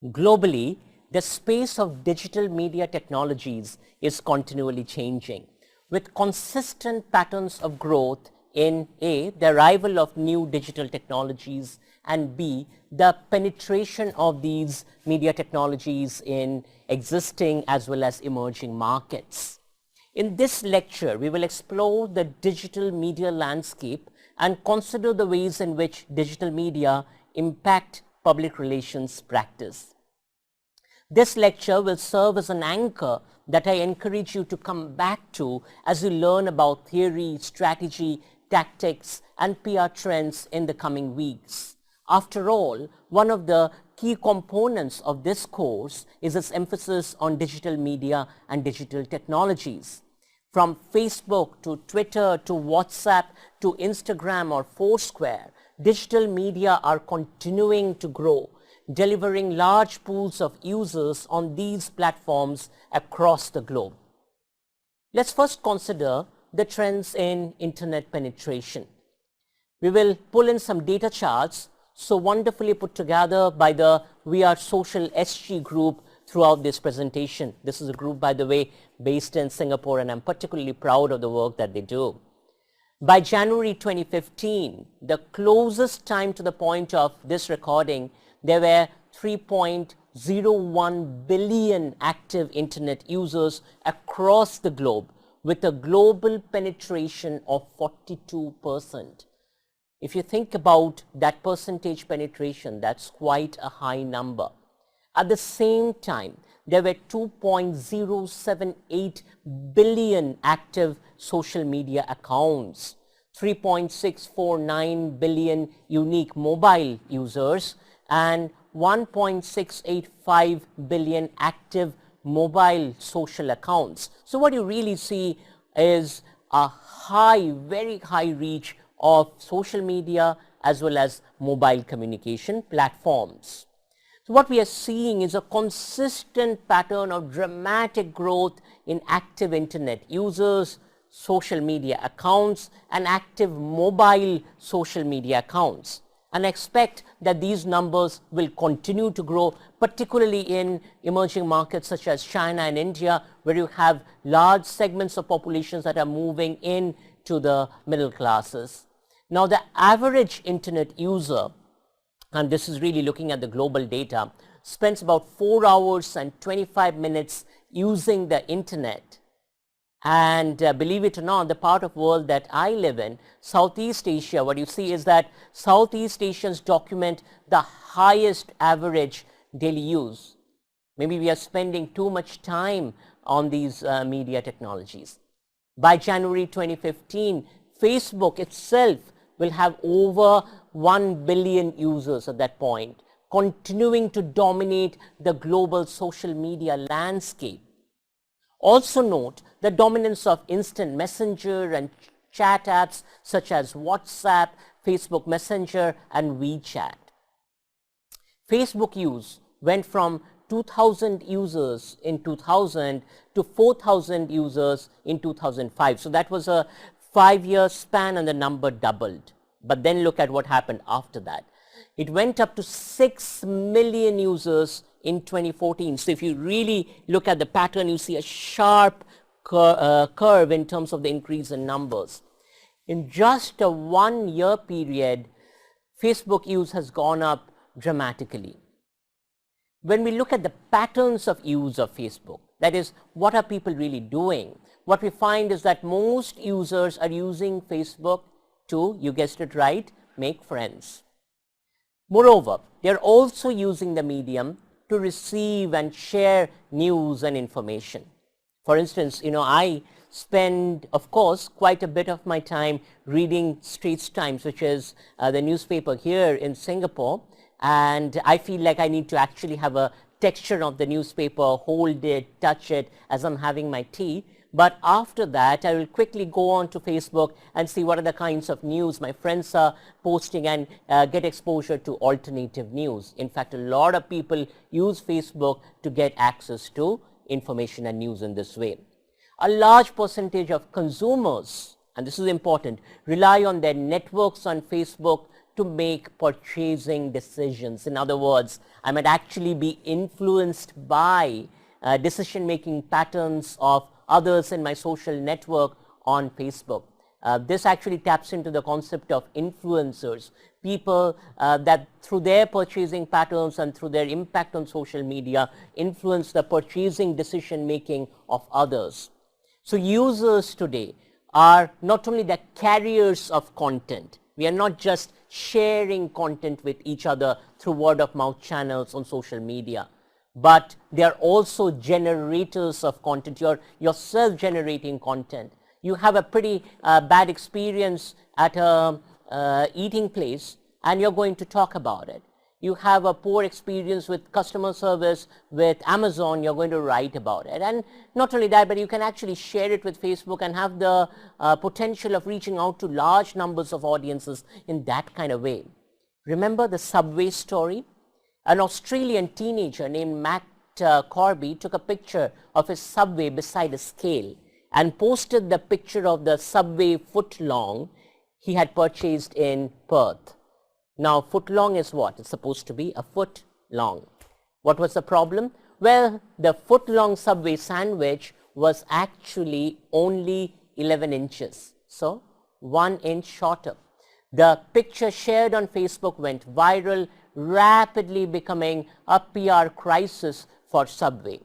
Globally, the space of digital media technologies is continually changing, with consistent patterns of growth in A, the arrival of new digital technologies, and B, the penetration of these media technologies in existing as well as emerging markets. In this lecture, we will explore the digital media landscape and consider the ways in which digital media impact public relations practice. This lecture will serve as an anchor that I encourage you to come back to as you learn about theory, strategy, tactics, and PR trends in the coming weeks. After all, one of the key components of this course is its emphasis on digital media and digital technologies. From Facebook to Twitter to WhatsApp to Instagram or Foursquare, digital media are continuing to grow, delivering large pools of users on these platforms across the globe. Let's first consider the trends in internet penetration. We will pull in some data charts so wonderfully put together by the We Are Social SG group throughout this presentation. This is a group, by the way, based in Singapore, and I'm particularly proud of the work that they do. By January 2015, the closest time to the point of this recording, there were 3.01 billion active internet users across the globe, with a global penetration of 42%. If you think about that percentage penetration, that's quite a high number. At the same time, there were 2.078 billion active social media accounts, 3.649 billion unique mobile users, and 1.685 billion active mobile social accounts. So what you really see is a very high reach of social media as well as mobile communication platforms. So what we are seeing is a consistent pattern of dramatic growth in active internet users, social media accounts, and active mobile social media accounts. And I expect that these numbers will continue to grow, particularly in emerging markets such as China and India, where you have large segments of populations that are moving into the middle classes. Now, the average internet user, and this is really looking at the global data, spends about 4 hours and 25 minutes using the internet. And believe it or not, the part of the world that I live in, Southeast Asia, what you see is that Southeast Asians document the highest average daily use. Maybe we are spending too much time on these media technologies. By January 2015, Facebook itself will have over 1 billion users at that point, continuing to dominate the global social media landscape. Also note the dominance of instant messenger and chat apps such as WhatsApp, Facebook Messenger, and WeChat. Facebook use went from 2,000 users in 2000 to 4,000 users in 2005. So that was a 5-year span and the number doubled. But then look at what happened after that. It went up to 6 million users in 2014. So if you really look at the pattern, you see a sharp curve in terms of the increase in numbers. In just a 1-year period, Facebook use has gone up dramatically. When we look at the patterns of use of Facebook, that is, what are people really doing? What we find is that most users are using Facebook to, you guessed it right, make friends. Moreover, they're also using the medium to receive and share news and information. For instance, I spend, of course, quite a bit of my time reading Straits Times, which is the newspaper here in Singapore, and I feel like I need to actually have a texture of the newspaper, hold it, touch it as I'm having my tea. But after that, I will quickly go on to Facebook and see what are the kinds of news my friends are posting and get exposure to alternative news. In fact, a lot of people use Facebook to get access to information and news in this way. A large percentage of consumers, and this is important, rely on their networks on Facebook to make purchasing decisions. In other words, I might actually be influenced by decision-making patterns of others in my social network on Facebook. This actually taps into the concept of influencers, people that through their purchasing patterns and through their impact on social media influence the purchasing decision making of others. So users today are not only the carriers of content. We are not just sharing content with each other through word of mouth channels on social media, but they are also generators of content. You're self-generating content. You have a pretty bad experience at a eating place and you're going to talk about it. You have a poor experience with customer service with Amazon, you're going to write about it. And not only that, but you can actually share it with Facebook and have the potential of reaching out to large numbers of audiences in that kind of way. Remember the subway story? An Australian teenager named Matt Corby took a picture of his subway beside a scale and posted the picture of the subway footlong he had purchased in Perth. Now footlong is what? It's supposed to be a foot long. What was the problem? Well, the footlong subway sandwich was actually only 11 inches. So 1 inch shorter. The picture shared on Facebook went viral, rapidly becoming a PR crisis for Subway.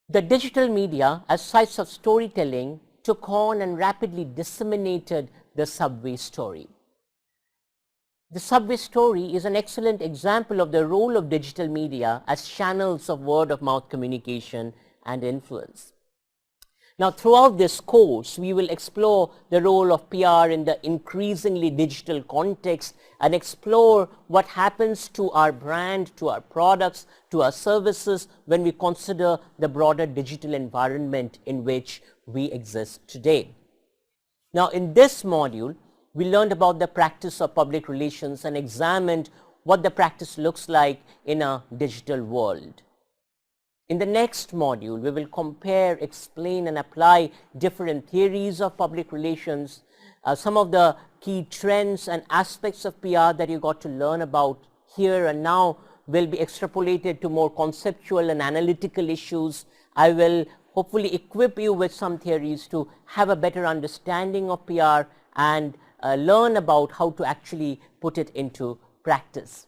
The digital media as sites of storytelling took on and rapidly disseminated the Subway story. The Subway story is an excellent example of the role of digital media as channels of word-of-mouth communication and influence. Now, throughout this course, we will explore the role of PR in the increasingly digital context and explore what happens to our brand, to our products, to our services when we consider the broader digital environment in which we exist today. Now, in this module, we learned about the practice of public relations and examined what the practice looks like in a digital world. In the next module, we will compare, explain and apply different theories of public relations, some of the key trends and aspects of PR that you got to learn about here and now will be extrapolated to more conceptual and analytical issues. I will hopefully equip you with some theories to have a better understanding of PR and learn about how to actually put it into practice.